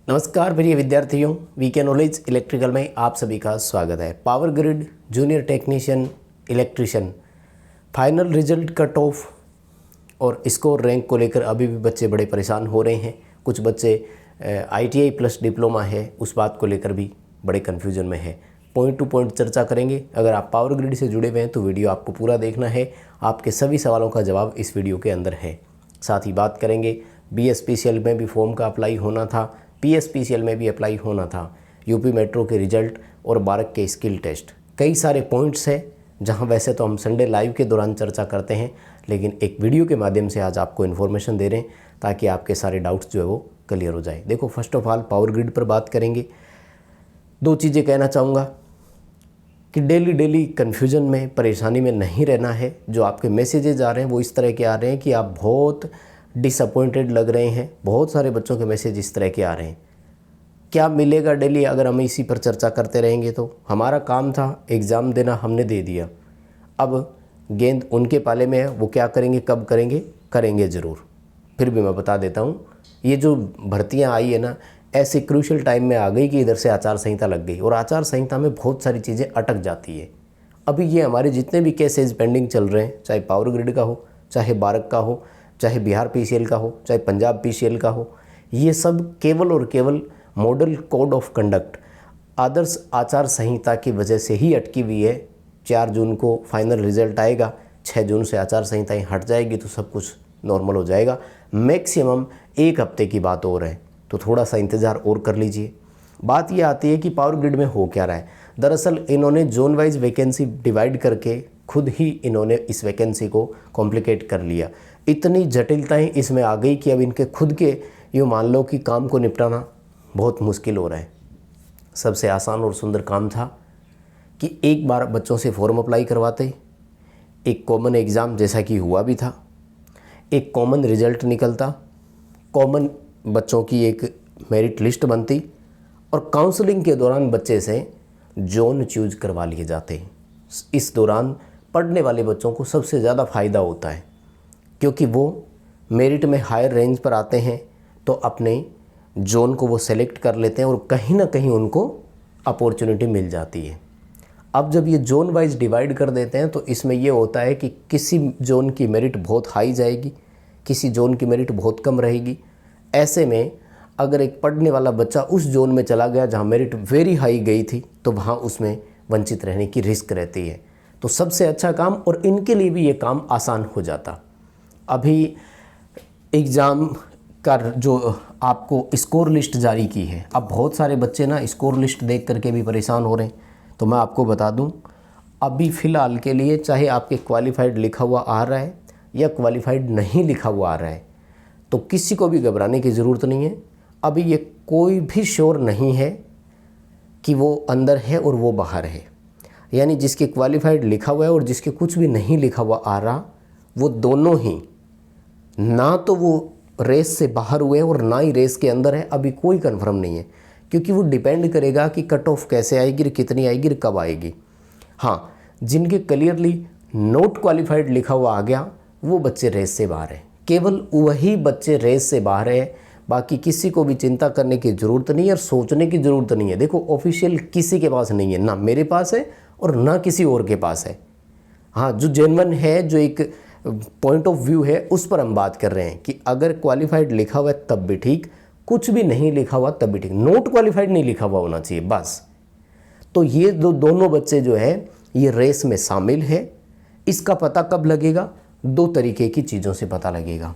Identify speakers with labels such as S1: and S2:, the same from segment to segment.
S1: नमस्कार प्रिय विद्यार्थियों, वीके नॉलेज इलेक्ट्रिकल में आप सभी का स्वागत है। Power grid junior technician electrician final result cut off और स्कोर रैंक को लेकर अभी भी बच्चे बड़े परेशान हो रहे हैं। कुछ बच्चे ITI प्लस डिप्लोमा है उस बात को लेकर भी बड़े कन्फ्यूजन में है। पॉइंट टू पॉइंट चर्चा करेंगे। अगर आप पावर ग्रिड से जुड़े हुए हैं तो वीडियो आपको पूरा देखना है। आपके सभी सवालों का जवाब इस वीडियो के अंदर है। साथ ही बात करेंगे BSPCL में भी फॉर्म का अप्लाई होना था, PSPCL में भी अप्लाई होना था, यूपी मेट्रो के रिजल्ट और बारक के स्किल टेस्ट। कई सारे पॉइंट्स हैं जहां वैसे तो हम संडे लाइव के दौरान चर्चा करते हैं, लेकिन एक वीडियो के माध्यम से आज आपको इन्फॉर्मेशन दे रहे हैं ताकि आपके सारे डाउट्स जो है वो क्लियर हो जाए। देखो, first of all power grid पर बात करेंगे। दो चीज़ें कहना चाहूँगा कि डेली कन्फ्यूजन में, परेशानी में नहीं रहना है। जो आपके मैसेजेज आ रहे हैं वो इस तरह के आ रहे हैं कि आप बहुत डिसअपॉइंटेड लग रहे हैं। बहुत सारे बच्चों के मैसेज इस तरह के आ रहे हैं। क्या मिलेगा डेली अगर हम इसी पर चर्चा करते रहेंगे? तो हमारा काम था एग्ज़ाम देना, हमने दे दिया। अब गेंद उनके पाले में है, वो क्या करेंगे, कब करेंगे, करेंगे ज़रूर। फिर भी मैं बता देता हूँ, ये जो भर्तियाँ आई है ना, ऐसे क्रूशल टाइम में आ गई कि इधर से आचार संहिता लग गई और आचार संहिता में बहुत सारी चीज़ें अटक जाती है। अभी ये हमारे जितने भी केसेज पेंडिंग चल रहे हैं, चाहे पावर ग्रिड का हो, चाहे बारक का हो, चाहे बिहार PCL का हो, चाहे पंजाब PCL का हो, ये सब केवल और केवल मॉडल कोड ऑफ कंडक्ट आदर्श आचार संहिता की वजह से ही अटकी हुई है। 4 जून को फाइनल रिजल्ट आएगा, 6 जून से आचार संहिताएँ हट जाएगी तो सब कुछ नॉर्मल हो जाएगा। मैक्सिमम 1 हफ्ते की बात हो रहा है, तो थोड़ा सा इंतज़ार और कर लीजिए। बात ये आती है कि पावर ग्रिड में हो क्या रहा है। दरअसल इन्होंने जोन वाइज वैकेंसी डिवाइड करके खुद ही इन्होंने इस वैकेंसी को कॉम्प्लिकेट कर लिया। इतनी जटिलताएं इसमें आ गई कि अब इनके खुद के यूँ मान लो कि काम को निपटाना बहुत मुश्किल हो रहा है। सबसे आसान और सुंदर काम था कि एक बार बच्चों से फॉर्म अप्लाई करवाते, एक कॉमन एग्ज़ाम जैसा कि हुआ भी था, एक कॉमन रिजल्ट निकलता, कॉमन बच्चों की एक मेरिट लिस्ट बनती और काउंसलिंग के दौरान बच्चे से जोन चूज करवा लिए जाते। इस दौरान पढ़ने वाले बच्चों को सबसे ज़्यादा फ़ायदा होता है क्योंकि वो मेरिट में हायर रेंज पर आते हैं तो अपने जोन को वो सेलेक्ट कर लेते हैं और कहीं ना कहीं उनको अपॉर्चुनिटी मिल जाती है। अब जब ये जोन वाइज डिवाइड कर देते हैं तो इसमें ये होता है कि किसी जोन की मेरिट बहुत हाई जाएगी, किसी जोन की मेरिट बहुत कम रहेगी। ऐसे में अगर एक पढ़ने वाला बच्चा उस जोन में चला गया जहाँ मेरिट वेरी हाई गई थी तो वहाँ उसमें वंचित रहने की रिस्क रहती है। तो सबसे अच्छा काम, और इनके लिए भी ये काम आसान हो जाता। अभी एग्ज़ाम का जो आपको स्कोर लिस्ट जारी की है, अब बहुत सारे बच्चे ना स्कोर लिस्ट देख करके भी परेशान हो रहे हैं। तो मैं आपको बता दूं, अभी फ़िलहाल के लिए चाहे आपके क्वालिफाइड लिखा हुआ आ रहा है या क्वालिफाइड नहीं लिखा हुआ आ रहा है, तो किसी को भी घबराने की ज़रूरत नहीं है। अभी ये कोई भी श्योर नहीं है कि वो अंदर है और वो बाहर है। यानी जिसके क्वालिफाइड लिखा हुआ है और जिसके कुछ भी नहीं लिखा हुआ आ रहा, वो दोनों ही ना तो वो रेस से बाहर हुए और ना ही रेस के अंदर है। अभी कोई कंफर्म नहीं है क्योंकि वो डिपेंड करेगा कि कट ऑफ कैसे आएगी, कितनी आएगी, कब आएगी। हाँ, जिनके क्लियरली नॉट क्वालिफाइड लिखा हुआ आ गया वो बच्चे रेस से बाहर हैं। केवल वही बच्चे रेस से बाहर है, बाकी किसी को भी चिंता करने की ज़रूरत नहीं है और सोचने की ज़रूरत नहीं है। देखो, ऑफिशियल किसी के पास नहीं है, ना मेरे पास है और ना किसी और के पास है। हाँ, जो जेन्युइन है, जो एक पॉइंट ऑफ व्यू है, उस पर हम बात कर रहे हैं कि अगर क्वालिफाइड लिखा हुआ है तब भी ठीक, कुछ भी नहीं लिखा हुआ तब भी ठीक, नॉट क्वालिफाइड नहीं लिखा हुआ होना चाहिए बस। तो ये दोनों बच्चे जो है ये रेस में शामिल है। इसका पता कब लगेगा? 2 तरीके की चीज़ों से पता लगेगा।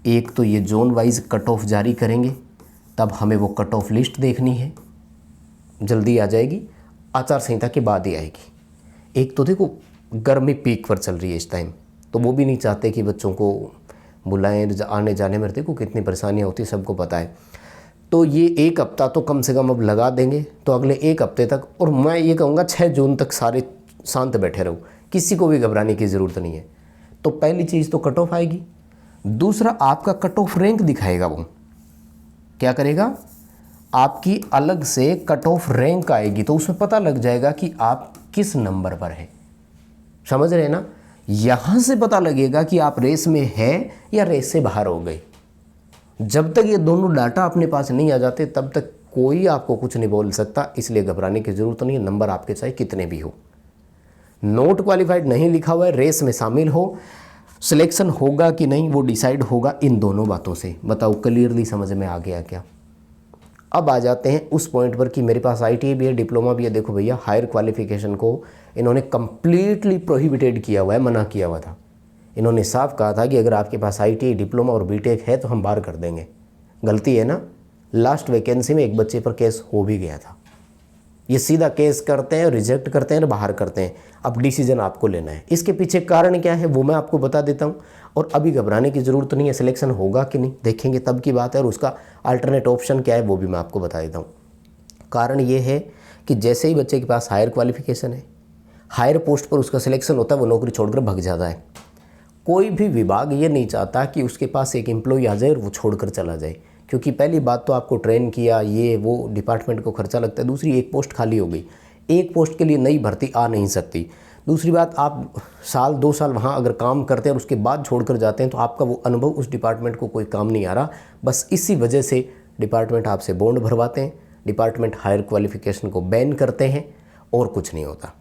S1: एक तो ये जोन वाइज कट ऑफ जारी करेंगे, तब हमें वो कट ऑफ लिस्ट देखनी है, जल्दी आ जाएगी, आचार संहिता के बाद ही आएगी। एक तो देखो गर्मी पीक पर चल रही है इस टाइम, तो वो भी नहीं चाहते कि बच्चों को बुलाएं, आने जाने में देखो कितनी परेशानियाँ होती है, सबको पता है। तो ये 1 हफ्ता तो कम से कम अब लगा देंगे, तो अगले 1 हफ्ते तक, और मैं ये कहूँगा 6 जून तक सारे शांत बैठे रहो, किसी को भी घबराने की ज़रूरत नहीं है। तो पहली चीज़ तो कट ऑफ आएगी। दूसरा, आपका कट ऑफ रैंक दिखाएगा। वो क्या करेगा? आपकी अलग से कट ऑफ रैंक आएगी, तो उसमें पता लग जाएगा कि आप किस नंबर पर है। समझ रहे हैं ना? यहाँ से पता लगेगा कि आप रेस में है या रेस से बाहर हो गए। जब तक ये दोनों डाटा अपने पास नहीं आ जाते तब तक कोई आपको कुछ नहीं बोल सकता, इसलिए घबराने की ज़रूरत नहीं है। नंबर आपके चाहे कितने भी हो, नोट क्वालिफाइड नहीं लिखा हुआ है, रेस में शामिल हो, सिलेक्शन होगा कि नहीं वो डिसाइड होगा इन दोनों बातों से। बताओ क्लियरली समझ में आ गया क्या? अब आ जाते हैं उस पॉइंट पर कि मेरे पास ITI भी है, डिप्लोमा भी है। देखो भैया, हायर क्वालिफिकेशन को इन्होंने कंप्लीटली प्रोहिबिटेड किया हुआ है, मना किया हुआ था। इन्होंने साफ कहा था कि अगर आपके पास ITI, डिप्लोमा और BTech है तो हम बाहर कर देंगे। गलती है ना? लास्ट वैकेंसी में एक बच्चे पर केस हो भी गया था। ये सीधा केस करते हैं, रिजेक्ट करते हैं और बाहर करते हैं। अब डिसीजन आपको लेना है। इसके पीछे कारण क्या है वो मैं आपको बता देता हूँ, और अभी घबराने की ज़रूरत नहीं है। सिलेक्शन होगा कि नहीं देखेंगे तब की बात है, और उसका अल्टरनेट ऑप्शन क्या है वो भी मैं आपको बता देता हूँ। कारण ये है कि जैसे ही बच्चे के पास हायर क्वालिफिकेशन है, हायर पोस्ट पर उसका सिलेक्शन होता है, वो नौकरी छोड़कर भाग जाता है। कोई भी विभाग ये नहीं चाहता कि उसके पास एक एम्प्लॉय आ जाए और वो छोड़कर चला जाए, क्योंकि पहली बात तो आपको ट्रेन किया, ये वो डिपार्टमेंट को खर्चा लगता है। दूसरी, एक पोस्ट खाली हो गई, एक पोस्ट के लिए नई भर्ती आ नहीं सकती। दूसरी बात, आप साल 2 साल वहाँ अगर काम करते हैं और उसके बाद छोड़कर जाते हैं तो आपका वो अनुभव उस डिपार्टमेंट को कोई काम नहीं आ रहा। बस इसी वजह से डिपार्टमेंट आपसे बॉन्ड भरवाते हैं, डिपार्टमेंट हायर क्वालिफिकेशन को बैन करते हैं, और कुछ नहीं होता।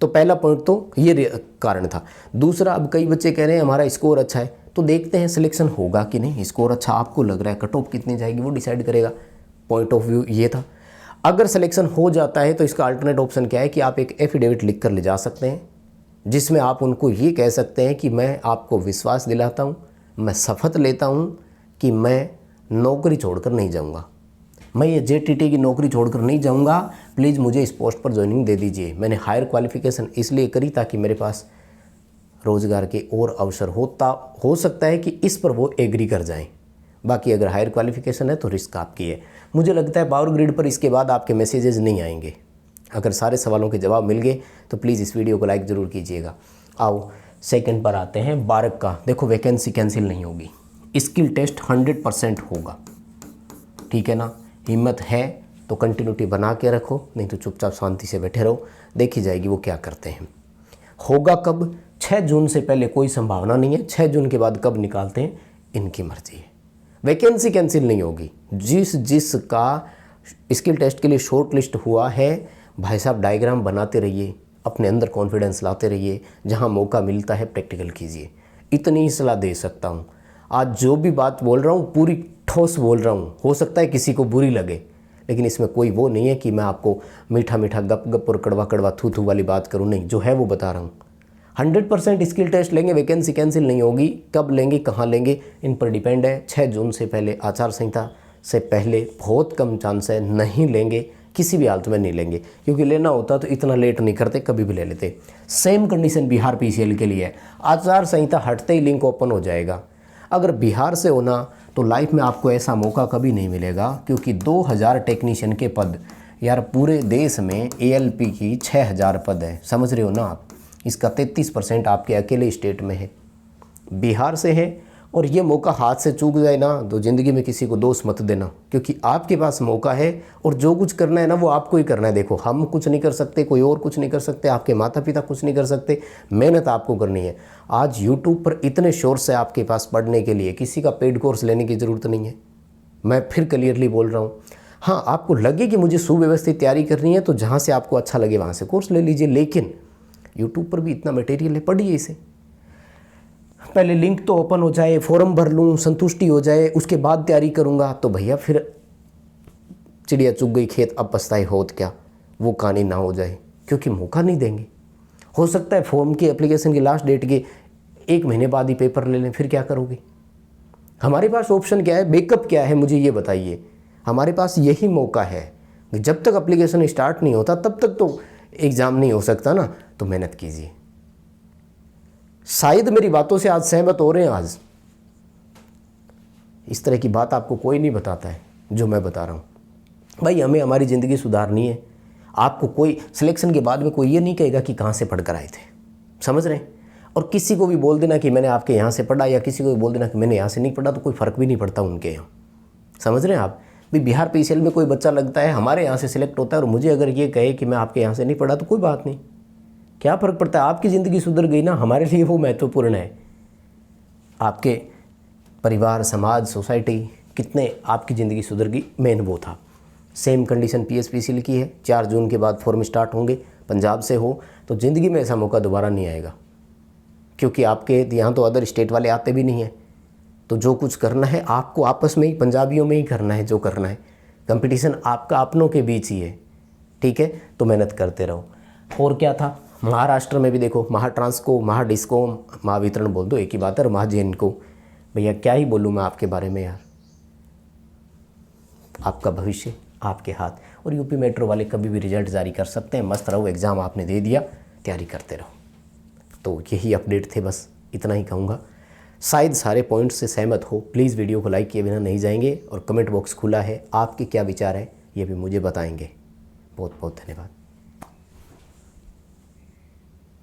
S1: तो पहला पॉइंट तो ये कारण था। दूसरा, अब कई बच्चे कह रहे हैं हमारा स्कोर अच्छा है, तो देखते हैं सिलेक्शन होगा कि नहीं। स्कोर अच्छा आपको लग रहा है, कट ऑफ कितनी जाएगी वो डिसाइड करेगा। पॉइंट ऑफ व्यू ये था। अगर सिलेक्शन हो जाता है तो इसका अल्टरनेट ऑप्शन क्या है कि आप एक एफिडेविट लिख कर ले जा सकते हैं, जिसमें आप उनको ये कह सकते हैं कि मैं आपको विश्वास दिलाता हूँ, मैं शपथ लेता हूँ कि मैं नौकरी छोड़कर नहीं जाऊँगा, मैं ये JTT की नौकरी छोड़कर नहीं जाऊँगा, प्लीज़ मुझे इस पोस्ट पर ज्वाइनिंग दे दीजिए। मैंने हायर क्वालिफिकेशन इसलिए करी ताकि मेरे पास रोज़गार के और अवसर हो सकता है कि इस पर वो एग्री कर जाएं। बाकी अगर हायर क्वालिफिकेशन है तो रिस्क आपकी है। मुझे लगता है पावर ग्रिड पर इसके बाद आपके मैसेजेस नहीं आएंगे। अगर सारे सवालों के जवाब मिल गए तो प्लीज़ इस वीडियो को लाइक ज़रूर कीजिएगा। आओ सेकंड पर आते हैं। 12 का देखो, वैकेंसी कैंसिल नहीं होगी, स्किल टेस्ट 100% होगा, ठीक है ना? हिम्मत है तो कंटिन्यूटी बना के रखो, नहीं तो चुपचाप शांति से बैठे रहो, देखी जाएगी वो क्या करते हैं। होगा कब? 6 जून से पहले कोई संभावना नहीं है। 6 जून के बाद कब निकालते हैं इनकी मर्जी है। वैकेंसी कैंसिल नहीं होगी। जिसका स्किल टेस्ट के लिए शॉर्ट लिस्ट हुआ है, भाई साहब डायग्राम बनाते रहिए, अपने अंदर कॉन्फिडेंस लाते रहिए, जहां मौका मिलता है प्रैक्टिकल कीजिए। इतनी ही सलाह दे सकता हूं। आज जो भी बात बोल रहा हूं पूरी ठोस बोल रहा हूं, हो सकता है किसी को बुरी लगे, लेकिन इसमें कोई वो नहीं है कि मैं आपको मीठा मीठा गप गप और कड़वा कड़वा थू थू वाली बात करूं। नहीं, जो है वो बता रहा हूं। 100% स्किल टेस्ट लेंगे, वैकेंसी कैंसिल नहीं होगी। कब लेंगे, कहाँ लेंगे, इन पर डिपेंड है। 6 जून से पहले, आचार संहिता से पहले बहुत कम चांस है, नहीं लेंगे, किसी भी हालत में नहीं लेंगे, क्योंकि लेना होता तो इतना लेट नहीं करते, कभी भी ले लेते। सेम कंडीशन बिहार PCL के लिए है। आचार संहिता हटते ही लिंक ओपन हो जाएगा। अगर बिहार से होना तो लाइफ में आपको ऐसा मौका कभी नहीं मिलेगा, क्योंकि 2000 टेक्नीशियन के पद, यार पूरे देश में ALP की 6000 पद है, समझ रहे हो ना आप? इसका 33% आपके अकेले स्टेट में है, बिहार से है। और ये मौका हाथ से चूक जाए ना तो ज़िंदगी में किसी को दोष मत देना, क्योंकि आपके पास मौका है और जो कुछ करना है ना वो आपको ही करना है। देखो, हम कुछ नहीं कर सकते, कोई और कुछ नहीं कर सकते, आपके माता पिता कुछ नहीं कर सकते, मेहनत आपको करनी है। आज यूट्यूब पर इतने सोर्स है आपके पास पढ़ने के लिए, किसी का पेड कोर्स लेने की ज़रूरत नहीं है। मैं फिर क्लियरली बोल रहा हूँ। हाँ, आपको लगे कि मुझे सुव्यवस्थित तैयारी करनी है तो जहाँ से आपको अच्छा लगे वहाँ से कोर्स ले लीजिए, लेकिन यूट्यूब पर भी इतना मटेरियल है, पढ़िए इसे। पहले लिंक तो ओपन हो जाए, फॉर्म भर लूँ, संतुष्टि हो जाए, उसके बाद तैयारी करूँगा, तो भैया फिर चिड़िया चुग गई खेत अब पछताए होत क्या, वो कहानी ना हो जाए, क्योंकि मौका नहीं देंगे। हो सकता है फॉर्म की एप्लीकेशन की लास्ट डेट के 1 महीने बाद ही पेपर ले लें, फिर क्या करोगे? हमारे पास ऑप्शन क्या है, बैकअप क्या है, मुझे ये बताइए। हमारे पास यही मौका है। जब तक एप्लीकेशन स्टार्ट नहीं होता तब तक तो एग्ज़ाम नहीं हो सकता ना, तो मेहनत कीजिए। शायद मेरी बातों से आज सहमत हो रहे हैं। आज इस तरह की बात आपको कोई नहीं बताता है जो मैं बता रहा हूँ। भाई, हमें हमारी ज़िंदगी सुधारनी है। आपको कोई सिलेक्शन के बाद में कोई ये नहीं कहेगा कि कहाँ से पढ़ कर आए थे, समझ रहे हैं? और किसी को भी बोल देना कि मैंने आपके यहाँ से पढ़ा, या किसी को भी बोल देना कि मैंने यहाँ से नहीं पढ़ा, तो कोई फ़र्क भी नहीं पड़ता उनके यहाँ, समझ रहे हैं आप? भी बिहार PCL में कोई बच्चा लगता है, हमारे यहाँ से सिलेक्ट होता है, और मुझे अगर ये कहे कि मैं आपके यहाँ से नहीं पढ़ा तो कोई बात नहीं, क्या फ़र्क पड़ता है? आपकी ज़िंदगी सुधर गई ना, हमारे लिए वो महत्वपूर्ण है। आपके परिवार, समाज, सोसाइटी कितने आपकी ज़िंदगी सुधर गई, मेन वो था। सेम कंडीशन PSPCL की है, 4 जून के बाद फॉर्म स्टार्ट होंगे। पंजाब से हो तो ज़िंदगी में ऐसा मौका दोबारा नहीं आएगा, क्योंकि आपके यहाँ तो अदर स्टेट वाले आते भी नहीं हैं। तो जो कुछ करना है आपको आपस में ही, पंजाबियों में ही करना है। जो करना है, कंपटीशन आपका अपनों के बीच ही है, ठीक है। तो मेहनत करते रहो। और क्या था, महाराष्ट्र में भी देखो, महाट्रांसको, महाडिस्कोम, महावितरण बोल दो, एक ही बात है। महाजेनको, भैया क्या ही बोलूँ मैं आपके बारे में यार। आपका भविष्य आपके हाथ। और यूपी मेट्रो वाले कभी भी रिजल्ट जारी कर सकते हैं। मस्त रहो, एग्ज़ाम आपने दे दिया, तैयारी करते रहो। तो यही अपडेट थे, बस इतना ही कहूँगा। शायद सारे पॉइंट्स से सहमत हो। प्लीज़ वीडियो को लाइक किए बिना नहीं जाएंगे, और कमेंट बॉक्स खुला है, आपके क्या विचार है ये भी मुझे बताएंगे। बहुत बहुत धन्यवाद।